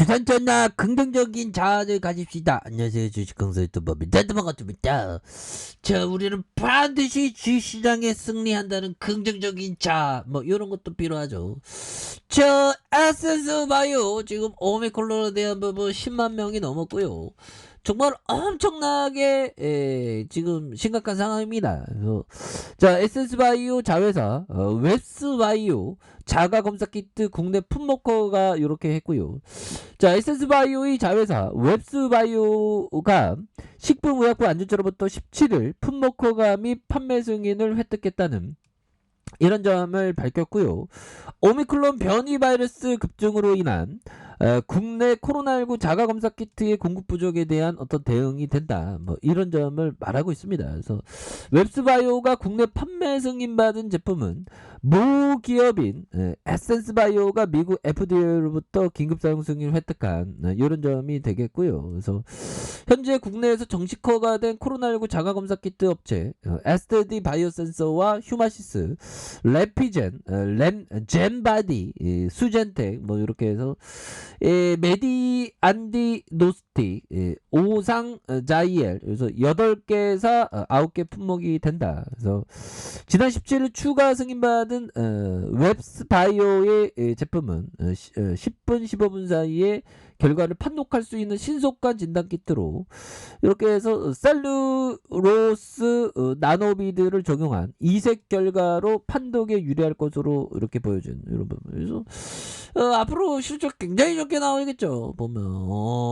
주산전나 긍정적인 자아를 가집시다. 안녕하세요, 주식강사 유튜버입니다. 반갑습니다. 자, 우리는 반드시 주식시장에 승리한다는 긍정적인 자아, 뭐 이런 것도 필요하죠. 저 에센스바이오 지금 오미크론에 대한 부분 10만 명이 넘었고요. 정말 엄청나게 지금 심각한 상황입니다. 그래서 자, 에센스바이오 자회사 웹스바이오 자가검사 키트 국내 품목허가 이렇게 했고요. 자, 에센스바이오의 자회사 웹스바이오가 식품의약품 안전처로부터 17일 품목허가 및 판매 승인을 획득했다는 이런 점을 밝혔고요. 오미크론 변이 바이러스 급증으로 인한 국내 코로나19 자가검사 키트의 공급 부족에 대한 어떤 대응이 된다. 뭐 이런 점을 말하고 있습니다. 그래서 웹스바이오가 국내 판매 승인받은 제품은 모 기업인 에센스바이오가 미국 FDA로부터 긴급 사용 승인을 획득한 이런 점이 되겠고요. 그래서 현재 국내에서 정식 허가된 코로나19 자가검사 키트 업체 에스테디 바이오센서와 휴마시스, 레피젠, 젠바디, 수젠텍 뭐 이렇게 해서 메디 안디노스틱, 오상 자이엘 그래서 8개사 9개 품목이 된다. 그래서 지난 17일 추가 승인받은 웹스바이오의 제품은 10분 15분 사이에 결과를 판독할 수 있는 신속한 진단 키트로 이렇게 해서 셀루로스 나노비드를 적용한 이색 결과로 판독에 유리할 것으로 이렇게 보여준 이런 부분. 그래서 앞으로 실적 굉장히 좋게 나오겠죠. 보면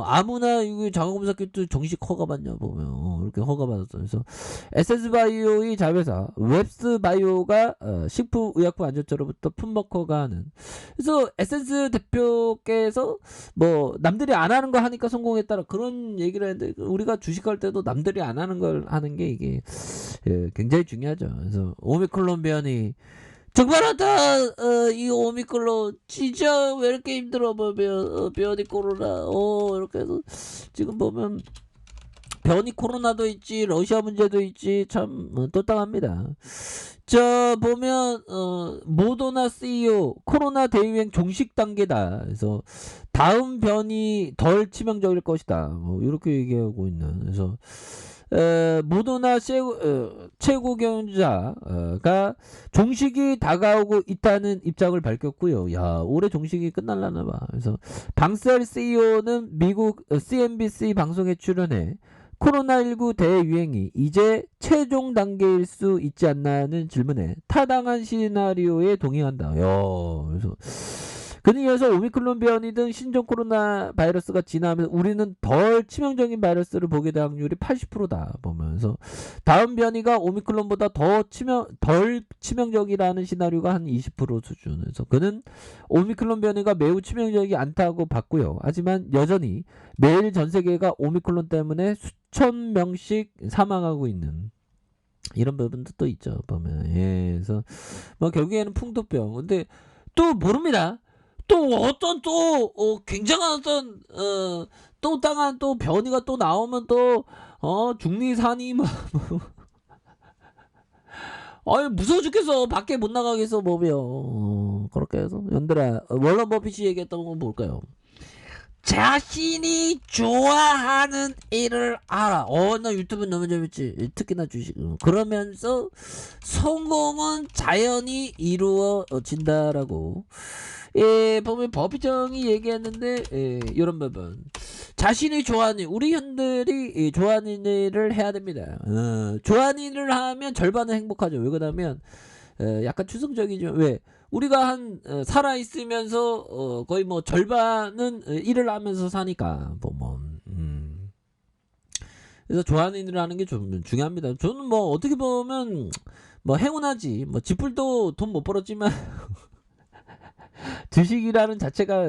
아무나 이거 자가검사 키트 정식 허가 받냐 보면 이렇게 허가 받았어. 그래서 에센스바이오의 자회사 웹스바이오가 식품의약품 안전처로부터 품목 허가하는. 그래서 에센스 대표께서 뭐 남들이 안 하는 거 하니까 성공했다라 그런 얘기를 했는데 우리가 주식할 때도 남들이 안 하는 걸 하는 게 이게 굉장히 중요하죠. 그래서 오미크론 변이 정말 하다 이 오미크론 진짜 왜 이렇게 힘들어 보면 변이 코로나 이렇게 해서 지금 보면 변이 코로나도 있지 러시아 문제도 있지 참 똘똘합니다. 저 보면 모더나 CEO 코로나 대유행 종식 단계다. 그래서 다음 변이 덜 치명적일 것이다. 뭐 이렇게 얘기하고 있는. 그래서 모더나 최고 경영자가 종식이 다가오고 있다는 입장을 밝혔고요. 야, 올해 종식이 끝날라나 봐. 그래서 방셀 CEO는 미국 CNBC 방송에 출연해 코로나19 대유행이 이제 최종 단계일 수 있지 않나는 질문에 타당한 시나리오에 동의한다. 그래서 그는 이어서 오미크론 변이 등 신종 코로나 바이러스가 진화하면서 우리는 덜 치명적인 바이러스를 보게 될 확률이 80%다 보면서 다음 변이가 오미크론보다 덜 치명적이라는 시나리오가 한 20% 수준에서 그는 오미크론 변이가 매우 치명적이지 않다고 봤고요. 하지만 여전히 매일 전 세계가 오미크론 때문에 수천 명씩 사망하고 있는 이런 부분도 또 있죠. 보면 그래서 뭐 결국에는 풍토병. 근데 또 모릅니다. 또 어떤 또 굉장한 어떤 또 땅한 또 변이가 또 나오면 또 중리산이 뭐 아유 무서워 죽겠어. 밖에 못 나가겠어 보면 그렇게 해서 연들아 월런 버핏이 얘기했던 건 뭘까요? 자신이 좋아하는 일을 알아. 나 유튜브 너무 재밌지. 특히나 주식. 그러면서 성공은 자연히 이루어진다라고. 보면 버피정이 얘기했는데 이런 부분. 자신이 좋아하는 일, 우리 현들이 좋아하는 일을 해야 됩니다. 좋아하는 일을 하면 절반은 행복하죠. 왜 그러냐면 약간 추상적이죠. 왜? 우리가 한 살아 있으면서 거의 뭐 절반은 일을 하면서 사니까 보면 그래서 좋아하는 일을 하는 게 좀 중요합니다. 저는 뭐 어떻게 보면 뭐 행운하지. 뭐 지풀도 돈 못 벌었지만 주식이라는 자체가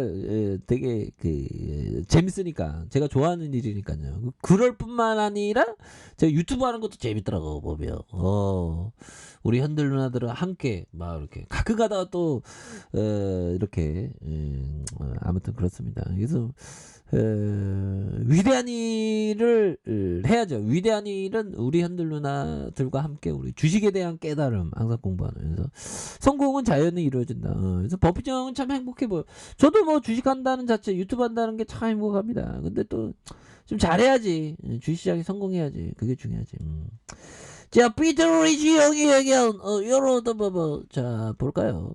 되게 재밌으니까 제가 좋아하는 일이니까요. 그럴 뿐만 아니라 제가 유튜브 하는 것도 재밌더라고 보면. 우리 현들 누나들은 함께 막 이렇게 가끔 가다가 또 이렇게 아무튼 그렇습니다. 그래서 위대한 일을 해야죠. 위대한 일은 우리 현들 누나들과 함께 우리 주식에 대한 깨달음 항상 공부하는. 그래서 성공은 자연히 이루어진다. 그래서 버피정 표정은 참 행복해 보여. 저도 뭐 주식한다는 자체, 유튜브 한다는 게 참 행복합니다. 근데 또 좀 잘해야지. 주식시장이 성공해야지. 그게 중요하지. 자, 피터리지 형이 얘기한 여러 자 볼까요?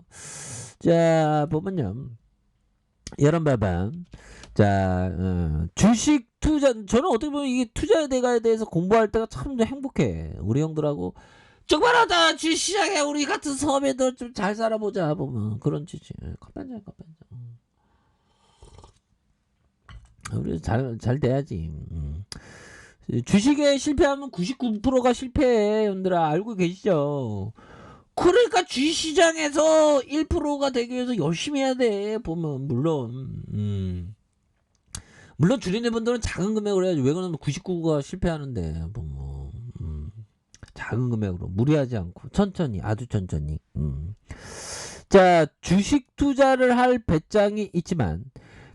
자 보면요, 여러분 봐봐. 자 주식 투자, 저는 어떻게 보면 이게 투자에 대해서 공부할 때가 참 행복해. 우리 형들하고 정말 하다 주식시장에 우리 같은 섬에들 좀 잘 살아보자 보면 그런 취지. 컵반장. 우리 잘 돼야지. 주식에 실패하면 99%가 실패해. 여러분들아 알고 계시죠? 그러니까 주식시장에서 1%가 되기 위해서 열심히 해야 돼. 보면 물론 주린의 분들은 작은 금액으로 해야지. 왜 그러냐면 99가 실패하는데 보면 작은 금액으로 무리하지 않고 천천히, 아주 천천히. 자, 주식 투자를 할 배짱이 있지만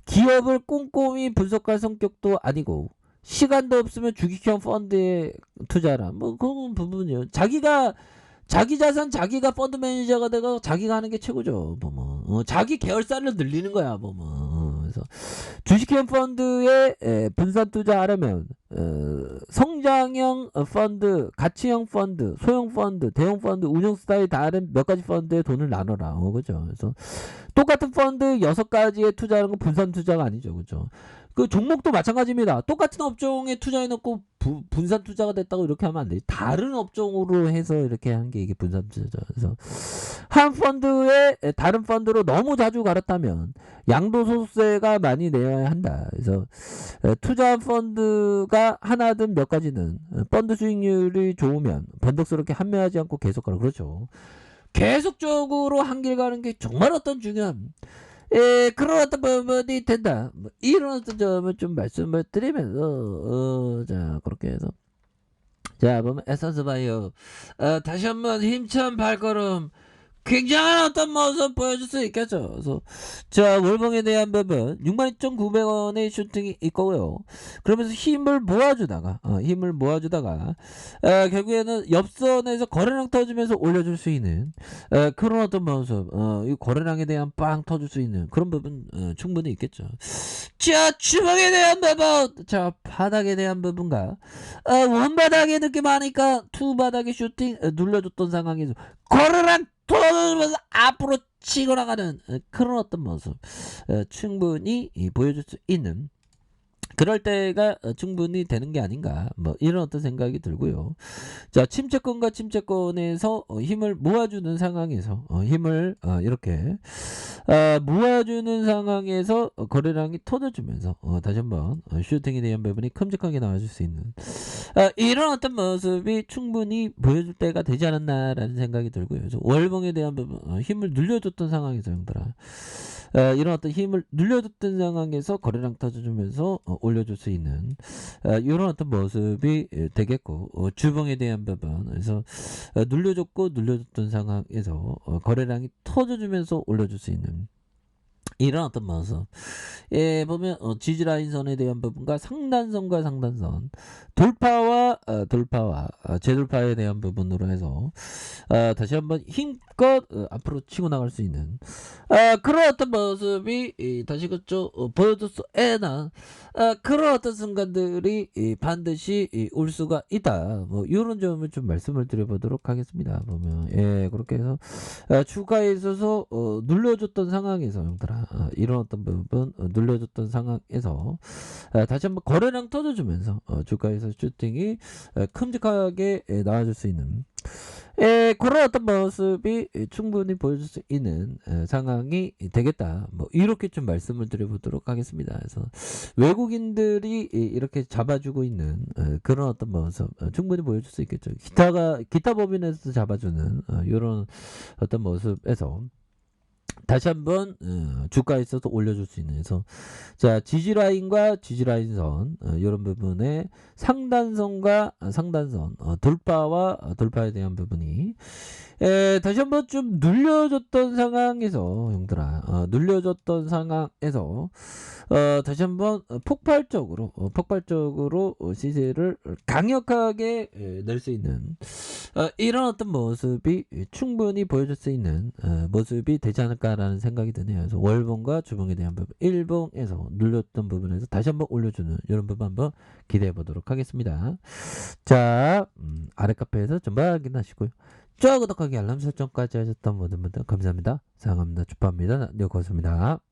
기업을 꼼꼼히 분석할 성격도 아니고 시간도 없으면 주식형 펀드에 투자라. 뭐 그런 부분이요. 자기 자산 자기가 펀드 매니저가 되고 자기가 하는 게 최고죠. 보면 자기 계열사를 늘리는 거야. 보면 그래서 주식형 펀드에 분산 투자하려면 성장형 펀드, 가치형 펀드, 소형 펀드, 대형 펀드, 운영 스타일이 다른 몇 가지 펀드에 돈을 나눠라. 그죠? 그래서 똑같은 펀드 6가지에 투자하는 건 분산 투자가 아니죠. 그죠? 그 종목도 마찬가지입니다. 똑같은 업종에 투자해놓고 분산 투자가 됐다고 이렇게 하면 안 돼. 다른 업종으로 해서 이렇게 하는 게 이게 분산 투자죠. 그래서 한 펀드에 다른 펀드로 너무 자주 갈았다면 양도소득세가 많이 내야 한다. 그래서 투자한 펀드가 하나든 몇 가지는 펀드 수익률이 좋으면 변덕스럽게 판매하지 않고 계속 가라. 그렇죠. 계속적으로 한 길 가는 게 정말 어떤 중요한 그런 어떤 부분이 된다. 뭐 이런 어떤 점을 좀 말씀을 드리면서 자 그렇게 해서 자 보면 에센스 바이오 다시 한번 힘찬 발걸음, 굉장한 어떤 모습 보여줄 수 있겠죠. 그래서 자 월봉에 대한 부분 62,900원의 슈팅이 있고요. 그러면서 힘을 모아주다가 결국에는 옆선에서 거래량 터지면서 올려줄 수 있는 그런 어떤 모습, 이 거래량에 대한 빵 터질 수 있는 그런 부분 충분히 있겠죠. 자 주먹에 대한 부분, 자 바닥에 대한 부분과 원바닥의 느낌 하니까 투바닥의 슈팅 눌러줬던 상황에서 거래량 돌아오면서 앞으로 치고 나가는 그런 어떤 모습 충분히 보여줄 수 있는 그럴 때가 충분히 되는 게 아닌가, 뭐 이런 어떤 생각이 들고요. 자 침체권과 침체권에서 힘을 모아주는 상황에서 힘을 이렇게 모아주는 상황에서 거래량이 터져주면서 다시 한번 슈팅에 대한 부분이 큼직하게 나와줄 수 있는 이런 어떤 모습이 충분히 보여줄 때가 되지 않았나라는 생각이 들고요. 그래서 월봉에 대한 부분 힘을 늘려줬던 상황에서 형들아 이런 어떤 힘을 늘려줬던 상황에서 거래량 터져주면서 올려줄 수 있는 이런 어떤 모습이 되겠고, 주봉에 대한 부분 그래서 눌려줬던 상황에서 거래량이 터져주면서 올려줄 수 있는 이런 어떤 모습. 보면 지지라인 선에 대한 부분과 상단선과 상단선 돌파와 재돌파에 대한 부분으로 해서 다시 한번 힘껏 앞으로 치고 나갈 수 있는 그런 어떤 모습이 다시 그쪽 보여줬어. 그런 어떤 순간들이 반드시 올 수가 있다. 뭐 이런 점을 좀 말씀을 드려보도록 하겠습니다. 보면 그렇게 해서 주가에 있어서 눌려줬던 상황에서 형들아 이런 어떤 부분 눌려줬던 상황에서 다시 한번 거래량 터져주면서 주가에서 슈팅이 큼직하게 나와줄 수 있는 그런 어떤 모습이 충분히 보여줄 수 있는 상황이 되겠다. 뭐 이렇게 좀 말씀을 드려보도록 하겠습니다. 그래서 외국인들이 이렇게 잡아주고 있는 그런 어떤 모습 충분히 보여줄 수 있겠죠. 기타 법인에서 잡아주는 이런 어떤 모습에서 다시 한번 주가에 있어서 올려줄 수 있는. 그래서 자 지지라인과 지지라인선 이런 부분에 상단선과 상단선 돌파와 돌파에 대한 부분이 다시 한번 좀 눌려줬던 상황에서 형들아 눌려줬던 상황에서 다시 한번 폭발적으로 시세를 강력하게 낼 수 있는 이런 어떤 모습이 충분히 보여줄 수 있는 모습이 되지 않을까 않을까라는 생각이 드네요. 그래서 월봉과 주봉에 대한 부분, 일봉에서 눌렸던 부분에서 다시 한번 올려주는 이런 부분 한번 기대해 보도록 하겠습니다. 자, 아래 카페에서 전부 확인하시고요. 좋아요, 구독하기, 알람 설정까지 하셨던 모든 분들 감사합니다. 사랑합니다. 축하합니다. 네, 고맙습니다.